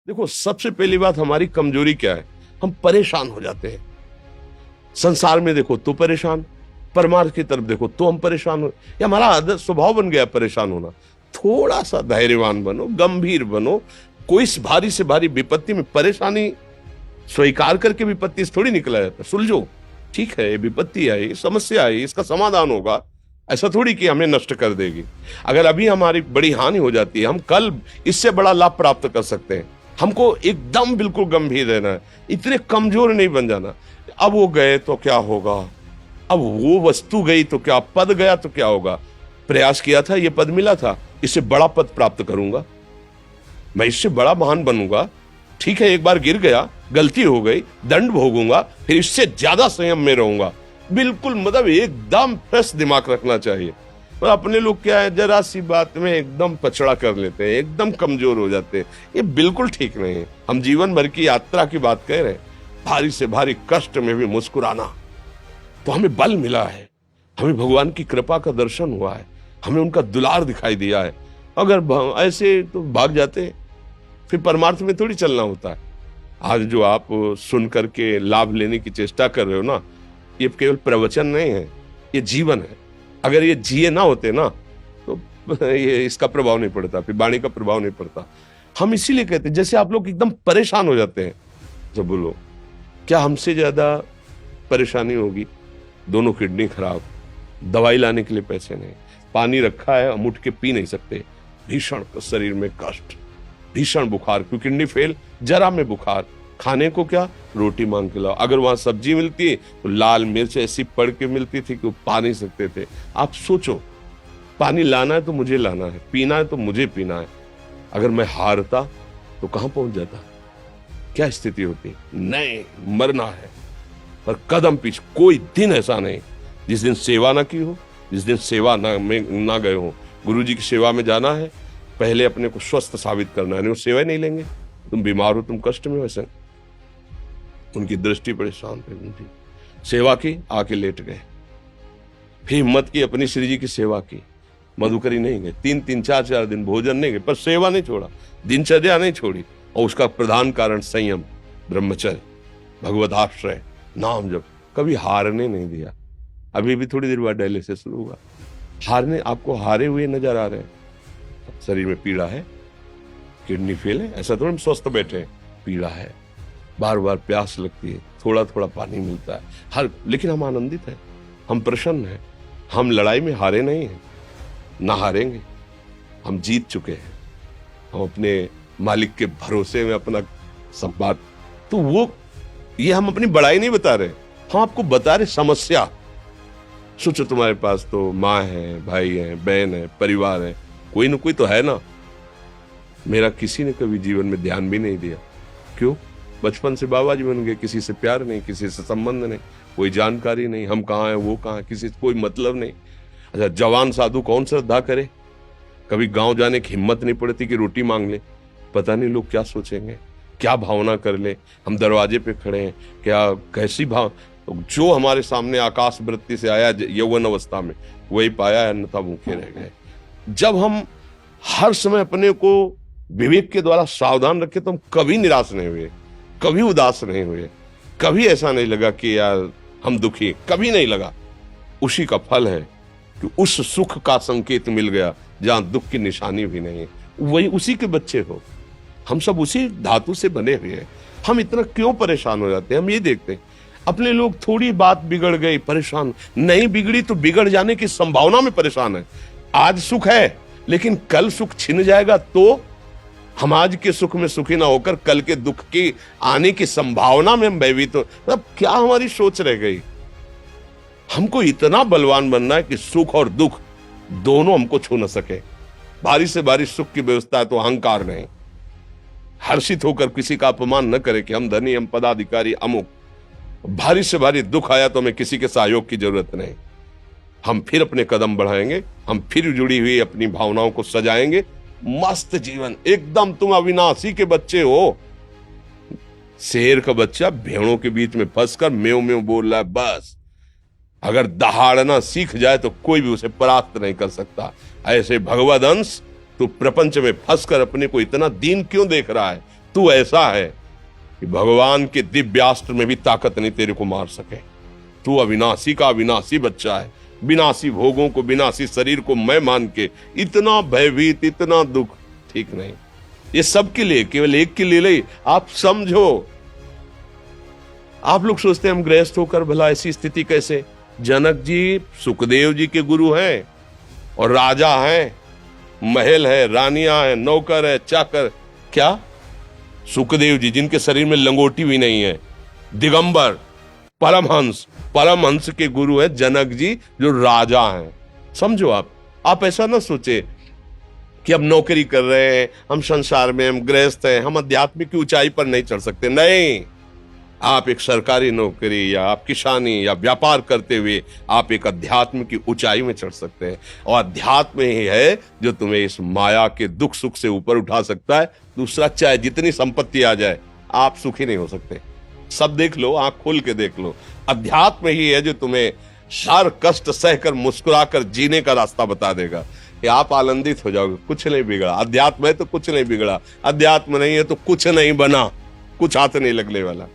देखो, सबसे पहली बात हमारी कमजोरी क्या है? हम परेशान हो जाते हैं। संसार में देखो तो परेशान, परमार्थ की तरफ देखो तो हम परेशान हो, ये हमारा आदत स्वभाव बन गया परेशान होना। थोड़ा सा धैर्यवान बनो, गंभीर बनो। कोई इस भारी से भारी विपत्ति में परेशानी स्वीकार करके विपत्ति से थोड़ी निकला जाता। सुलझो, ठीक है, ये विपत्ति आई, समस्या आई, इसका समाधान होगा। ऐसा थोड़ी कि हमें नष्ट कर देगी। अगर अभी हमारी बड़ी हानि हो जाती है, हम कल इससे बड़ा लाभ प्राप्त कर सकते हैं। हमको एकदम बिल्कुल गंभीर रहना है, इतने कमजोर नहीं बन जाना। अब वो गए तो क्या होगा, अब वो वस्तु गई तो क्या, पद गया तो क्या होगा। प्रयास किया था, ये पद मिला था, इससे बड़ा पद प्राप्त करूंगा, मैं इससे बड़ा महान बनूंगा। ठीक है, एक बार गिर गया, गलती हो गई, दंड भोगूंगा, फिर इससे ज्यादा संयम में रहूंगा। बिल्कुल मतलब एकदम फ्रेश दिमाग रखना चाहिए। और अपने लोग क्या है, जरा सी बात में एकदम पछड़ा कर लेते हैं, एकदम कमजोर हो जाते हैं। ये बिल्कुल ठीक नहीं है। हम जीवन भर की यात्रा की बात कह रहे हैं, भारी से भारी कष्ट में भी मुस्कुराना, तो हमें बल मिला है, हमें भगवान की कृपा का दर्शन हुआ है, हमें उनका दुलार दिखाई दिया है। अगर ऐसे तो भाग जाते, फिर परमार्थ में थोड़ी चलना होता है। आज जो आप सुन करके लाभ लेने की चेष्टा कर रहे हो ना, ये केवल प्रवचन नहीं है, ये जीवन है। अगर ये जिए ना होते ना, तो ये इसका प्रभाव नहीं पड़ता, फिर वाणी का प्रभाव नहीं पड़ता। हम इसीलिए कहते हैं, जैसे आप लोग एकदम परेशान हो जाते हैं जब बोलो, क्या हमसे ज्यादा परेशानी होगी? दोनों किडनी खराब, दवाई लाने के लिए पैसे नहीं, पानी रखा है हम उठ के पी नहीं सकते, भीषण शरीर में कष्ट, भीषण बुखार, क्योंकि किडनी फेल, जरा में बुखार, खाने को क्या, रोटी मांग के लाओ। अगर वहां सब्जी मिलती है तो लाल मिर्च ऐसी पड़ के मिलती थी कि वो पा नहीं सकते थे। आप सोचो, पानी लाना है तो मुझे लाना है, पीना है तो मुझे पीना है। अगर मैं हारता तो कहां पहुंच जाता, क्या स्थिति होती? नहीं, मरना है, पर कदम पीछे। कोई दिन ऐसा नहीं जिस दिन सेवा ना की हो, जिस दिन सेवा ना गए हो। गुरु जी की सेवा में जाना है, पहले अपने को स्वस्थ साबित करना है, नहीं वो सेवा ही नहीं लेंगे। तुम बीमार हो, तुम कष्ट में हो, ऐसे उनकी दृष्टि बड़े शांत है। उनकी सेवा की, आके लेट गए। फिर हिम्मत की, अपनी श्री जी की सेवा की, मधुकरी नहीं गए, 3-3 4-4 दिन भोजन नहीं गए, पर सेवा नहीं छोड़ा, दिनचर्या नहीं छोड़ी। और उसका प्रधान कारण संयम, ब्रह्मचर्य, भगवदाश्रय, नाम जप, कभी हारने नहीं दिया। अभी भी थोड़ी देर बाद डायलिसिस शुरू हुआ। हारने, आपको हारे हुए नजर आ रहे हैं? शरीर में पीड़ा है, किडनी फेल है, ऐसा तो हम स्वस्थ बैठे हैं, पीड़ा है, बार बार प्यास लगती है, थोड़ा थोड़ा पानी मिलता है, लेकिन हम आनंदित हैं, हम प्रसन्न हैं। हम लड़ाई में हारे नहीं हैं, ना हारेंगे, हम जीत चुके हैं। हम अपने मालिक के भरोसे में अपना सब बात, तो वो ये हम अपनी बड़ाई नहीं बता रहे, हम आपको बता रहे समस्या। सोचो, तुम्हारे पास तो माँ है, भाई है, बहन है, परिवार है, कोई ना कोई तो है ना। मेरा किसी ने कभी जीवन में ध्यान भी नहीं दिया। क्यों? बचपन से बाबा जी बन गए, किसी से प्यार नहीं, किसी से संबंध नहीं, कोई जानकारी नहीं, हम कहाँ हैं वो कहाँ है, किसी से कोई मतलब नहीं। अच्छा, जवान साधु कौन श्रद्धा करे? कभी गांव जाने की हिम्मत नहीं पड़ती कि रोटी मांग ले, पता नहीं लोग क्या सोचेंगे, क्या भावना कर ले। हम दरवाजे पे खड़े हैं, क्या कैसी भाव, जो हमारे सामने आकाश वृत्ति से आया यौवन अवस्था में, वही पाया, अन्यथा भूखे रह गए। जब हम हर समय अपने को विवेक के द्वारा सावधान रखे, तो हम कभी निराश नहीं हुए, कभी उदास नहीं हुए, कभी ऐसा नहीं लगा कि यार हम दुखी, कभी नहीं लगा। उसी का फल है कि उस सुख का संकेत मिल गया जहां दुख की निशानी भी नहीं है। वही उसी के बच्चे हो, हम सब उसी धातु से बने हुए हैं। हम इतना क्यों परेशान हो जाते हैं? हम ये देखते हैं, अपने लोग थोड़ी बात बिगड़ गई परेशान, नहीं बिगड़ी तो बिगड़ जाने की संभावना में परेशान है। आज सुख है, लेकिन कल सुख छिन जाएगा, तो हम आज के सुख में सुखी ना होकर कल के दुख की आने की संभावना में हम भयभीत हो। मतलब क्या हमारी सोच रह गई? हमको इतना बलवान बनना है कि सुख और दुख दोनों हमको छू न सके। भारी से भारी सुख की व्यवस्था है तो अहंकार नहीं, हर्षित होकर किसी का अपमान न करे कि हम धनी, हम पदाधिकारी, अमुक। भारी से भारी दुख आया तो हमें किसी के सहयोग की जरूरत नहीं, हम फिर अपने कदम बढ़ाएंगे, हम फिर जुड़ी हुई अपनी भावनाओं को सजाएंगे। मस्त जीवन एकदम। तुम अविनाशी के बच्चे हो। शेर का बच्चा भेड़ों के बीच में फंसकर म्यों म्यों बोल रहा है, बस अगर दहाड़ना सीख जाए तो कोई भी उसे परास्त नहीं कर सकता। ऐसे भगवद अंश, तू प्रपंच में फंसकर अपने को इतना दीन क्यों देख रहा है? तू ऐसा है कि भगवान के दिव्यास्त्र में भी ताकत नहीं तेरे को मार सके। तू अविनाशी का अविनाशी बच्चा है। विनाशी भोगों को, विनाशी शरीर को मैं मान के इतना भयभीत, इतना दुख ठीक नहीं। ये सबके लिए, केवल एक के लिए नहीं। आप समझो, आप लोग सोचते हैं हम गृहस्थ होकर भला ऐसी स्थिति कैसे। जनक जी सुखदेव जी के गुरु हैं और राजा हैं, महल है, रानियां हैं, नौकर है, चाकर। क्या सुखदेव जी जिनके शरीर में लंगोटी भी नहीं है, दिगंबर, परमहंस, परमहंस के गुरु है जनक जी जो राजा हैं। समझो आप ऐसा ना सोचे कि हम नौकरी कर रहे हैं, हम संसार में, हम गृहस्थ हैं, हम आध्यात्मिक की ऊंचाई पर नहीं चढ़ सकते। नहीं, आप एक सरकारी नौकरी या आप किसानी या व्यापार करते हुए आप एक अध्यात्म की ऊंचाई में चढ़ सकते हैं। और अध्यात्म ही है जो तुम्हें इस माया के दुख सुख से ऊपर उठा सकता है। दूसरा, चाहे जितनी संपत्ति आ जाए, आप सुखी नहीं हो सकते। सब देख लो, आंख खोल के देख लो। अध्यात्म ही है जो तुम्हें हर कष्ट सहकर मुस्कुराकर जीने का रास्ता बता देगा कि आप आनंदित हो जाओगे। कुछ नहीं बिगड़ा। अध्यात्म है तो कुछ नहीं बिगड़ा, अध्यात्म नहीं है तो कुछ नहीं बना, कुछ हाथ नहीं लगने वाला।